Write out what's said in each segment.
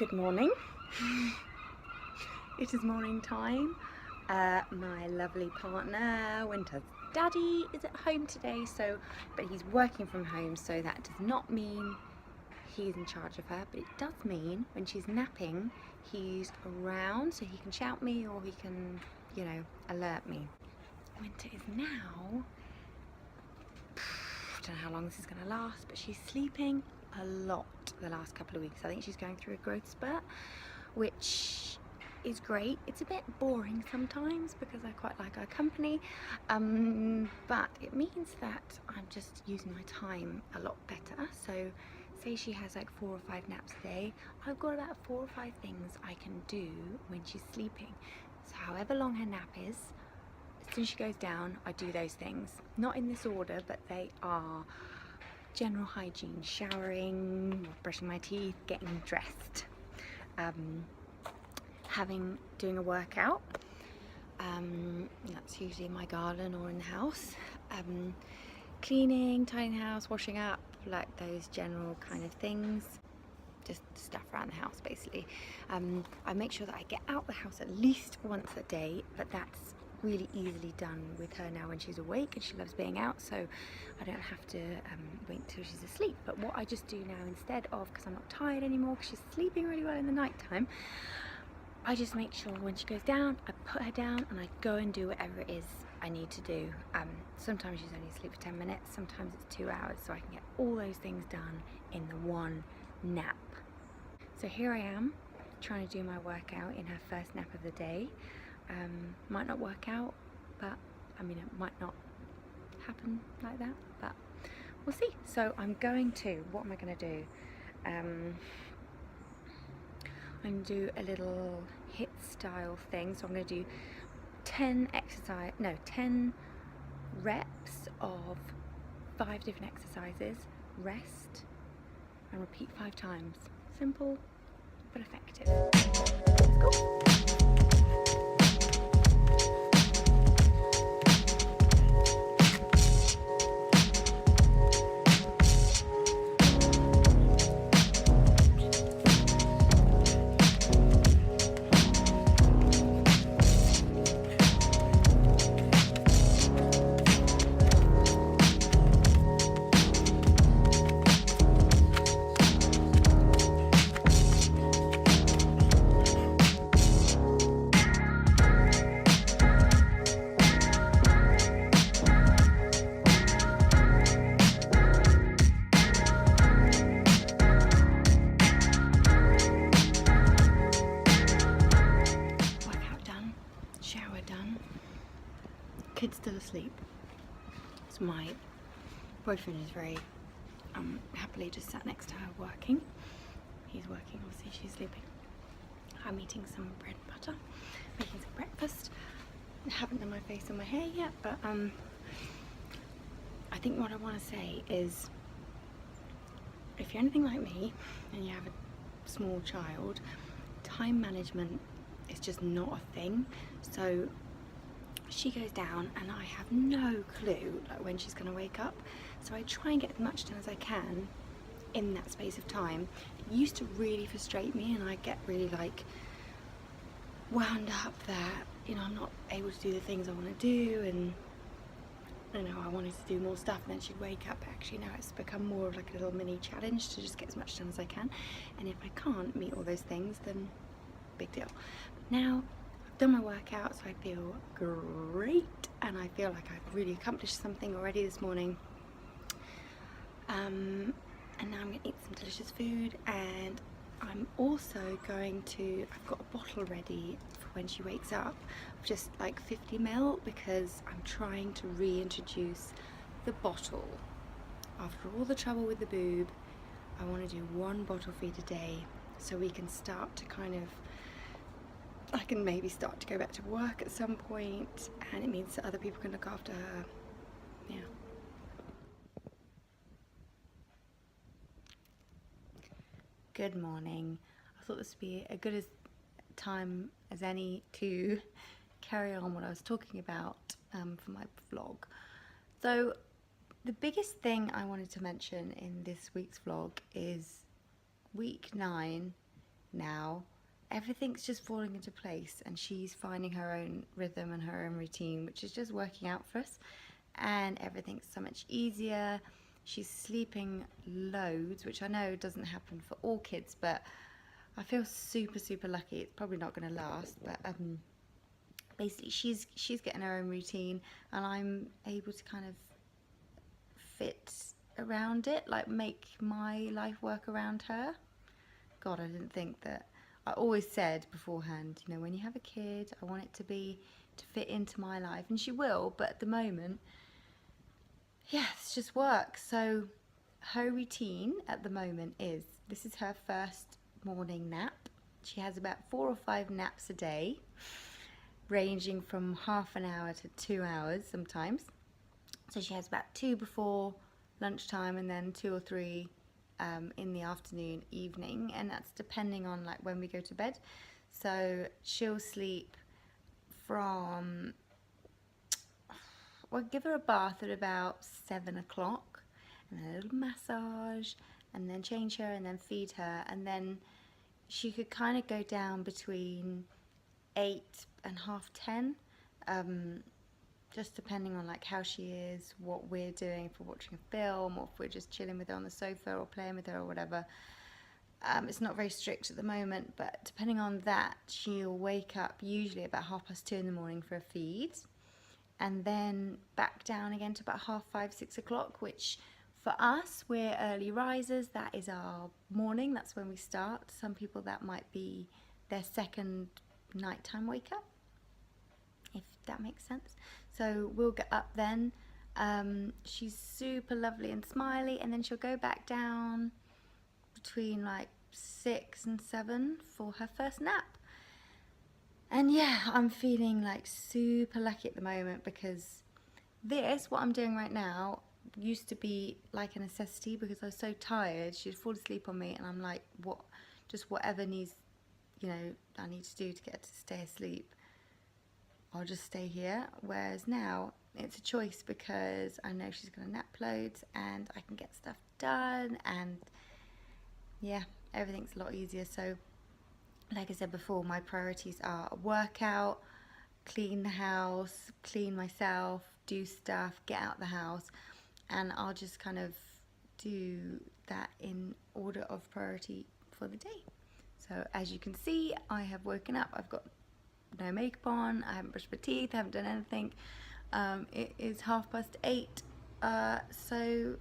Good morning. It is morning time. My lovely partner, Winter's daddy, is at home today, but he's working from home, so that does not mean he's in charge of her, but it does mean when she's napping, he's around, so he can shout me or he can, alert me. Winter is now, I don't know how long this is going to last, but she's sleeping a lot the last couple of weeks. I think she's going through a growth spurt, which is great. It's a bit boring sometimes because I quite like our company, but it means that I'm just using my time a lot better. So say she has like 4 or 5 naps a day, I've got about 4 or 5 things I can do when she's sleeping. So however long her nap is, as soon as she goes down, I do those things. Not in this order, but they are general hygiene: showering, brushing my teeth, getting dressed, doing a workout, that's usually in my garden or in the house, cleaning, tidying the house, washing up, like those general kind of things, just stuff around the house basically. I make sure that I get out the house at least once a day, but that's really easily done with her now when she's awake, and she loves being out, so I don't have to wait till she's asleep. But what I just do now, instead of, because I'm not tired anymore because she's sleeping really well in the night time, I just make sure when she goes down, I put her down and I go and do whatever it is I need to do. Sometimes she's only asleep for 10 minutes, sometimes it's 2 hours, so I can get all those things done in the one nap. So here I am trying to do my workout in her first nap of the day. Might not work out, but I mean, it might not happen like that, but we'll see. So what am I going to do? I'm going to do a little HIIT style thing. So I'm going to do 10 reps of 5 different exercises, rest, and repeat 5 times. Simple but effective. Let's go. Kid's still asleep, so my boyfriend is very happily just sat next to her working. He's working, obviously she's sleeping. I'm eating some bread and butter, making some breakfast. I haven't done my face or my hair yet, but I think what I want to say is, if you're anything like me and you have a small child, time management is just not a thing. So she goes down and I have no clue like when she's going to wake up, so I try and get as much done as I can in that space of time. It used to really frustrate me and I get really like wound up that I'm not able to do the things I want to do, and I wanted to do more stuff, and then she'd wake up. Actually now it's become more of like a little mini challenge to just get as much done as I can, and if I can't meet all those things, then big deal. But now done my workout, so I feel great and I feel like I've really accomplished something already this morning, and now I'm going to eat some delicious food, and I'm also I've got a bottle ready for when she wakes up, just like 50 ml, because I'm trying to reintroduce the bottle. After all the trouble with the boob, I want to do 1 bottle feed a day, so we can start to I can maybe start to go back to work at some point, and it means that other people can look after her. Yeah. Good morning. I thought this would be a good time as any to carry on what I was talking about for my vlog. So the biggest thing I wanted to mention in this week's vlog is week 9 now, everything's just falling into place, and she's finding her own rhythm and her own routine, which is just working out for us, and everything's so much easier. She's sleeping loads, which I know doesn't happen for all kids, but I feel super lucky. It's probably not going to last, but basically she's getting her own routine, and I'm able to kind of fit around it, like make my life work around her. God, I didn't think that. I always said beforehand, you know, when you have a kid, I want it to fit into my life, and she will, but at the moment, yeah, it's just work. So her routine at the moment is, this is her first morning nap. She has about 4 or 5 naps a day, ranging from half an hour to 2 hours sometimes. So she has about 2 before lunchtime, and then 2 or 3 in the afternoon, evening, and that's depending on like when we go to bed. So she'll sleep from, we'll give her a bath at about 7 o'clock, and then a little massage, and then change her, and then feed her, and then she could kind of go down between 8 and half 10, just depending on like how she is, what we're doing, if we're watching a film, or if we're just chilling with her on the sofa or playing with her or whatever. It's not very strict at the moment, but depending on that, she'll wake up usually about 2:30 in the morning for a feed, and then back down again to about 5:30, 6 o'clock, which for us, we're early risers. That is our morning. That's when we start. Some people, that might be their second nighttime wake up, if that makes sense. So we'll get up then. She's super lovely and smiley, and then she'll go back down between like 6 and 7 for her first nap. And yeah, I'm feeling like super lucky at the moment, because what I'm doing right now, used to be like a necessity, because I was so tired. She'd fall asleep on me, and I'm like, whatever needs, you know, I need to do to get her to stay asleep, I'll just stay here. Whereas now it's a choice, because I know she's gonna nap loads, and I can get stuff done, and yeah, everything's a lot easier. So like I said before, my priorities are workout, clean the house, clean myself, do stuff, get out the house, and I'll just kind of do that in order of priority for the day. So as you can see, I have woken up. I've got no makeup on, I haven't brushed my teeth, I haven't done anything. It is 8:30. So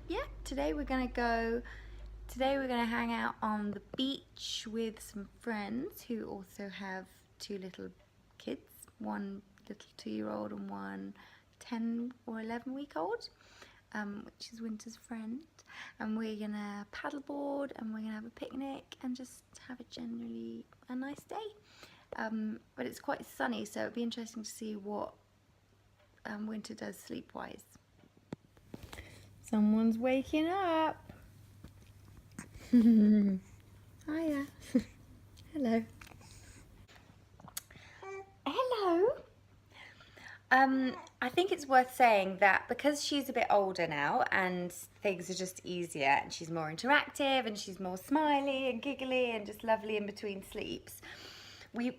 yeah, today we're gonna hang out on the beach with some friends who also have 2 little kids, one little 2-year-old and one 10 or 11-week-old, which is Winter's friend. And we're gonna paddleboard, and we're gonna have a picnic, and just have generally a nice day. But it's quite sunny, so it'd be interesting to see what Winter does sleep-wise. Someone's waking up. Hiya. Hello. Hello. I think it's worth saying that because she's a bit older now, and things are just easier, and she's more interactive, and she's more smiley and giggly and just lovely in between sleeps, we're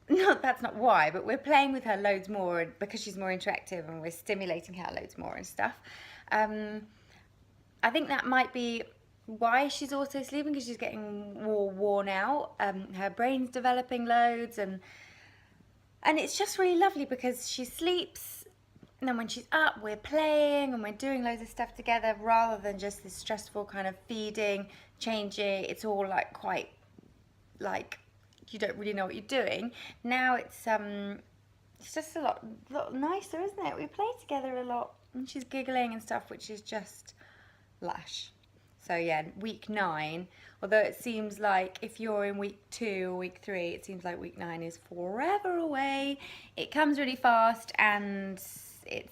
not, that's not why, but we're playing with her loads more, because she's more interactive, and we're stimulating her loads more and stuff. I think that might be why she's also sleeping, because she's getting more worn out. Her brain's developing loads, and it's just really lovely, because she sleeps, and then when she's up, we're playing and we're doing loads of stuff together, rather than just this stressful kind of feeding, changing. It's all like quite like you don't really know what you're doing. Now it's just a lot nicer, isn't it? We play together a lot, and she's giggling and stuff, which is just lush. So yeah, week 9, although it seems like if you're in week 2 or week 3, it seems like week 9 is forever away. It comes really fast, and it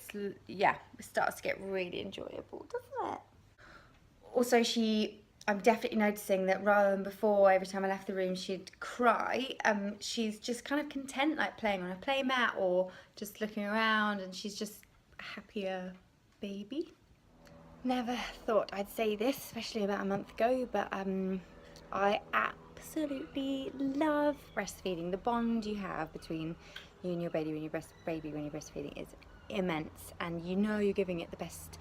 starts to get really enjoyable, doesn't it? Also, I'm definitely noticing that rather than before, every time I left the room, she'd cry. She's just kind of content, like playing on a play mat or just looking around, and she's just a happier baby. Never thought I'd say this, especially about a month ago, but I absolutely love breastfeeding. The bond you have between you and your baby when you're breastfeeding is immense, and you know you're giving it the best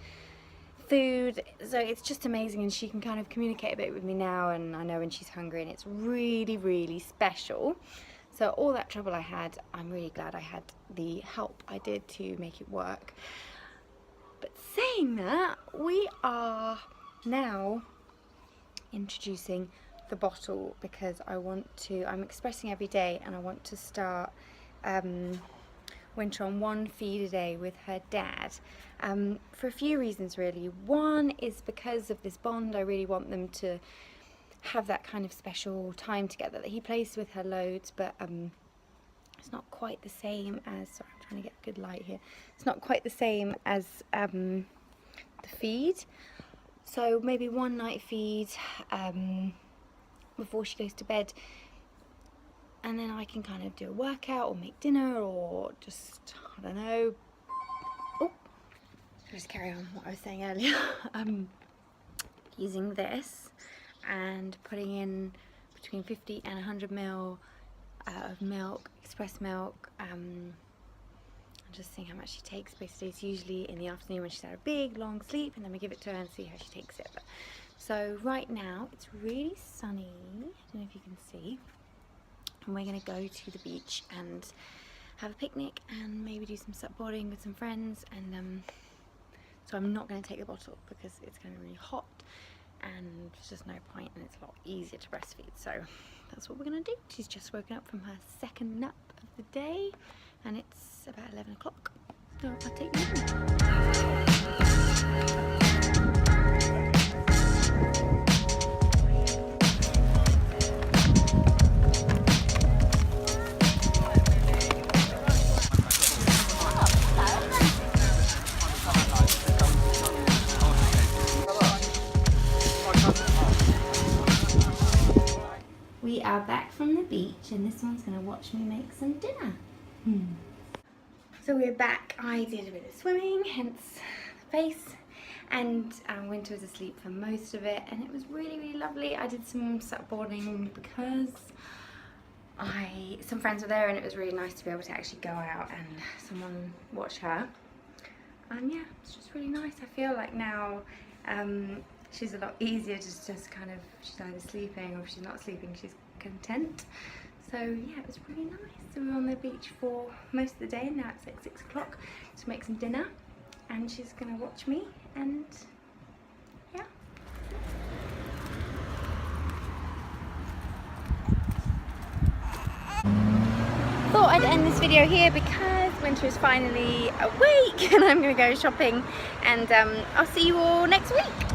food, so it's just amazing. And she can kind of communicate a bit with me now, and I know when she's hungry, and it's really, really special. So all that trouble I had, I'm really glad I had the help I did to make it work. But saying that, we are now introducing the bottle, because I'm expressing every day, and I want to start Winter on 1 feed a day with her dad, for a few reasons really. One is because of this bond. I really want them to have that kind of special time together. That he plays with her loads, but it's not quite the same as, sorry, I'm trying to get good light here, it's not quite the same as the feed. So maybe one night feed before she goes to bed, and then I can kind of do a workout or make dinner, or just, I don't know. Oh, just carry on what I was saying earlier. Using this and putting in between 50 and 100 ml of milk, express milk. I'm just seeing how much she takes. Basically, it's usually in the afternoon when she's had a big long sleep, and then we give it to her and see how she takes it. But, so right now it's really sunny. I don't know if you can see. And we're going to go to the beach and have a picnic and maybe do some supboarding with some friends. And so I'm not going to take the bottle because it's going to be really hot, and there's just no point, and it's a lot easier to breastfeed. So that's what we're going to do. She's just woken up from her second nap of the day, and it's about 11 o'clock. So I'll take you in. We are back from the beach, and this one's going to watch me make some dinner. So we're back. I did a bit of swimming, hence the face, and Winter was asleep for most of it, and it was really, really lovely. I did some supboarding because some friends were there, and it was really nice to be able to actually go out and someone watch her. And yeah, it's just really nice. I feel like now she's a lot easier to just kind of, she's either sleeping, or if she's not sleeping, she's content. So yeah, it was really nice. So we were on the beach for most of the day, and now it's like 6 o'clock to make some dinner, and she's gonna watch me, and yeah. Thought I'd end this video here because Winter is finally awake, and I'm gonna go shopping, and I'll see you all next week.